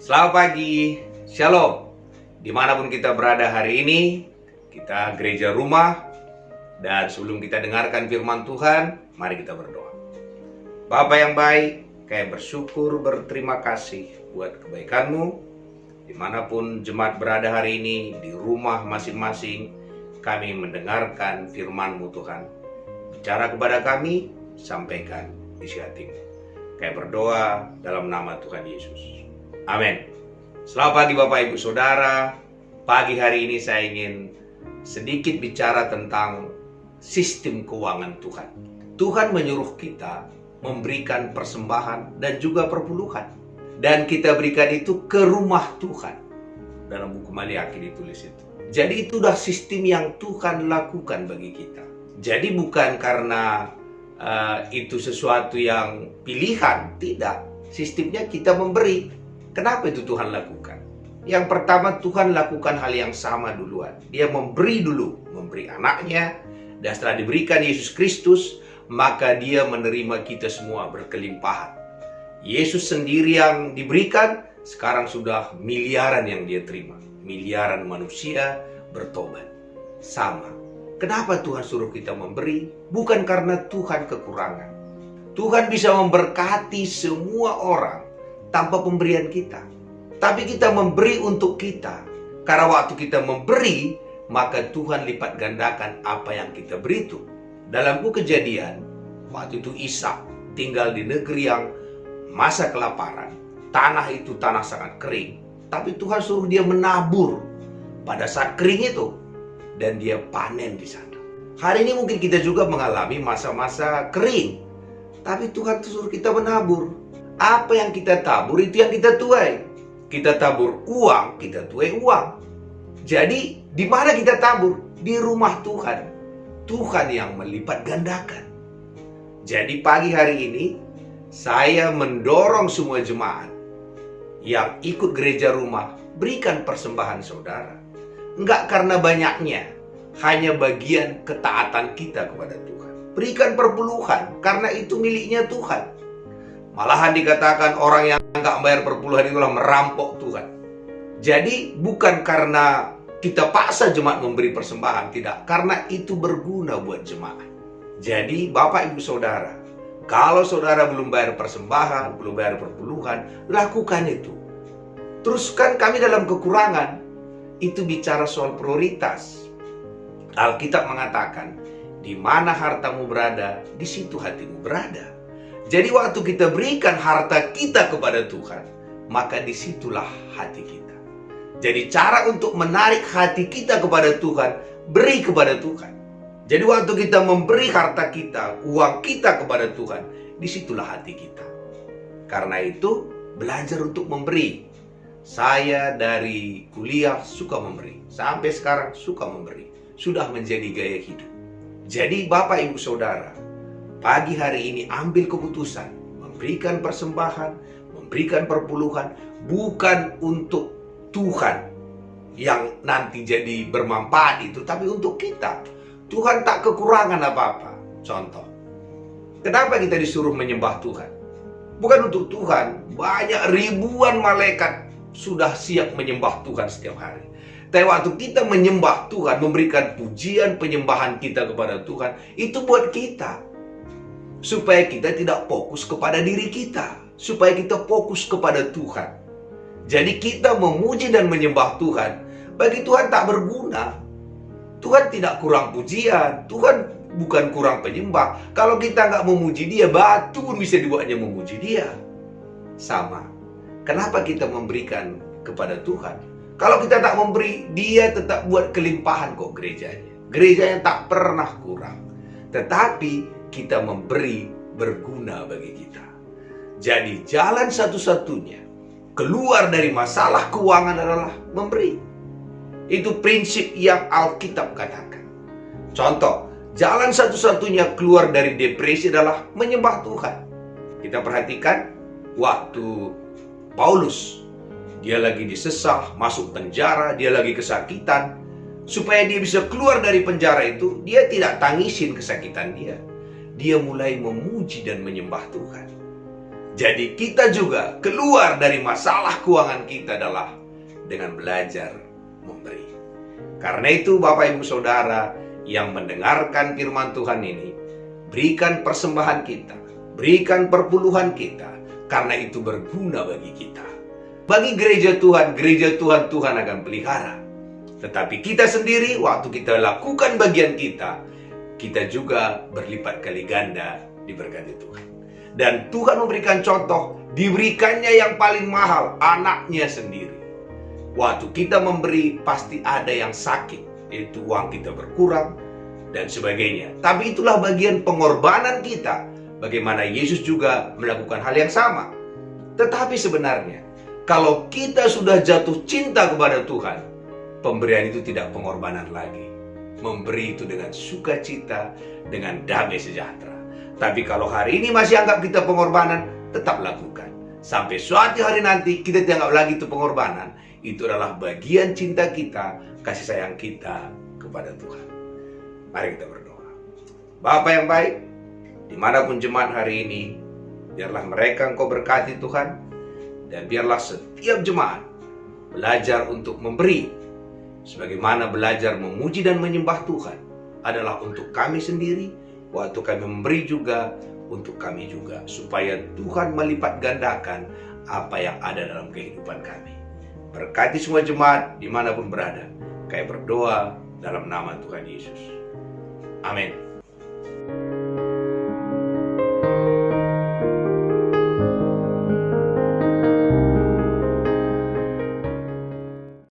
Selamat pagi, Shalom. Dimanapun kita berada hari ini, kita gereja rumah. Dan sebelum kita dengarkan firman Tuhan, mari kita berdoa. Bapa yang baik, kami bersyukur, berterima kasih buat kebaikan-Mu. Dimanapun jemaat berada hari ini, di rumah masing-masing, kami mendengarkan firman-Mu Tuhan. Bicara kepada kami, sampaikan isi hati-Mu. Kami berdoa dalam nama Tuhan Yesus. Amin. Selamat pagi Bapak Ibu Saudara. Pagi hari ini saya ingin sedikit bicara tentang sistem keuangan Tuhan. Tuhan menyuruh kita memberikan persembahan dan juga perpuluhan. Dan kita berikan itu ke rumah Tuhan. Dalam buku Maliaki ditulis itu. Jadi itu sudah sistem yang Tuhan lakukan bagi kita. Jadi bukan karena itu sesuatu yang pilihan. Tidak. Sistemnya kita memberi. Kenapa itu Tuhan lakukan? Yang pertama, Tuhan lakukan hal yang sama duluan. Dia memberi dulu, memberi anaknya. Dan setelah diberikan Yesus Kristus, maka dia menerima kita semua berkelimpahan. Yesus sendiri yang diberikan, sekarang sudah miliaran yang dia terima. Miliaran manusia bertobat. Sama. Kenapa Tuhan suruh kita memberi? Bukan karena Tuhan kekurangan. Tuhan bisa memberkati semua orang tanpa pemberian kita. Tapi kita memberi untuk kita. Karena waktu kita memberi, maka Tuhan lipat gandakan apa yang kita beri itu. Dalam buku Kejadian, waktu itu Ishak tinggal di negeri yang masa kelaparan. Tanah itu tanah sangat kering. Tapi Tuhan suruh dia menabur pada saat kering itu. Dan dia panen di sana. Hari ini mungkin kita juga mengalami masa-masa kering. Tapi Tuhan suruh kita menabur. Apa yang kita tabur itu yang kita tuai. Kita tabur uang, kita tuai uang. Jadi di mana kita tabur? Di rumah Tuhan. Tuhan yang melipat gandakan. Jadi pagi hari ini saya mendorong semua jemaat yang ikut gereja rumah, berikan persembahan saudara. Enggak karena banyaknya, hanya bagian ketaatan kita kepada Tuhan. Berikan perpuluhan karena itu miliknya Tuhan. Malahan dikatakan orang yang nggak bayar perpuluhan itulah merampok Tuhan. Jadi bukan karena kita paksa jemaat memberi persembahan, tidak. Karena itu berguna buat jemaat. Jadi Bapak Ibu Saudara, kalau saudara belum bayar persembahan, belum bayar perpuluhan, lakukan itu. Terus kan kami dalam kekurangan, itu bicara soal prioritas. Alkitab mengatakan, di mana hartamu berada, di situ hatimu berada. Jadi waktu kita berikan harta kita kepada Tuhan, maka disitulah hati kita. Jadi cara untuk menarik hati kita kepada Tuhan, beri kepada Tuhan. Jadi waktu kita memberi harta kita, uang kita kepada Tuhan, disitulah hati kita. Karena itu, belajar untuk memberi. Saya dari kuliah suka memberi. Sampai sekarang suka memberi. Sudah menjadi gaya hidup. Jadi Bapak Ibu Saudara, pagi hari ini ambil keputusan memberikan persembahan, memberikan perpuluhan, bukan untuk Tuhan yang nanti jadi bermanfaat itu, tapi untuk kita. Tuhan tak kekurangan apa-apa. Contoh, kenapa kita disuruh menyembah Tuhan? Bukan untuk Tuhan. Banyak ribuan malaikat sudah siap menyembah Tuhan setiap hari. Tapi waktu kita menyembah Tuhan, memberikan pujian penyembahan kita kepada Tuhan, itu buat kita. Supaya kita tidak fokus kepada diri kita. Supaya kita fokus kepada Tuhan. Jadi kita memuji dan menyembah Tuhan. Bagi Tuhan tak berguna. Tuhan tidak kurang pujian. Tuhan bukan kurang penyembah. Kalau kita nggak memuji dia, batu pun bisa dibuatnya memuji dia. Sama. Kenapa kita memberikan kepada Tuhan? Kalau kita tak memberi, dia tetap buat kelimpahan kok gerejanya. Gerejanya tak pernah kurang. Tetapi kita memberi berguna bagi kita. Jadi jalan satu-satunya keluar dari masalah keuangan adalah memberi. Itu prinsip yang Alkitab katakan. Contoh, jalan satu-satunya keluar dari depresi adalah menyembah Tuhan. Kita perhatikan waktu Paulus, dia lagi disesah, masuk penjara, dia lagi kesakitan. Supaya dia bisa keluar dari penjara itu, dia tidak tangisin kesakitan dia. Dia mulai memuji dan menyembah Tuhan. Jadi kita juga keluar dari masalah keuangan kita adalah dengan belajar memberi. Karena itu Bapak Ibu Saudara yang mendengarkan firman Tuhan ini, berikan persembahan kita, berikan perpuluhan kita, karena itu berguna bagi kita. Bagi gereja Tuhan Tuhan akan pelihara. Tetapi kita sendiri, waktu kita lakukan bagian kita juga berlipat kali ganda diberkati Tuhan. Dan Tuhan memberikan contoh, diberikannya yang paling mahal, anaknya sendiri. Waktu kita memberi, pasti ada yang sakit, yaitu uang kita berkurang, dan sebagainya. Tapi itulah bagian pengorbanan kita. Bagaimana Yesus juga melakukan hal yang sama. Tetapi sebenarnya, kalau kita sudah jatuh cinta kepada Tuhan, pemberian itu tidak pengorbanan lagi. Memberi itu dengan sukacita, dengan damai sejahtera. Tapi kalau hari ini masih anggap kita pengorbanan, tetap lakukan. Sampai suatu hari nanti kita tidak anggap lagi itu pengorbanan. Itu adalah bagian cinta kita, kasih sayang kita kepada Tuhan. Mari kita berdoa. Bapa yang baik, dimanapun jemaat hari ini, biarlah mereka Engkau berkati Tuhan, dan biarlah setiap jemaat belajar untuk memberi, sebagaimana belajar memuji dan menyembah Tuhan adalah untuk kami sendiri, waktu kami memberi juga untuk kami juga, supaya Tuhan melipat gandakan apa yang ada dalam kehidupan kami. Berkati semua jemaat dimanapun berada. Kami berdoa dalam nama Tuhan Yesus. Amin.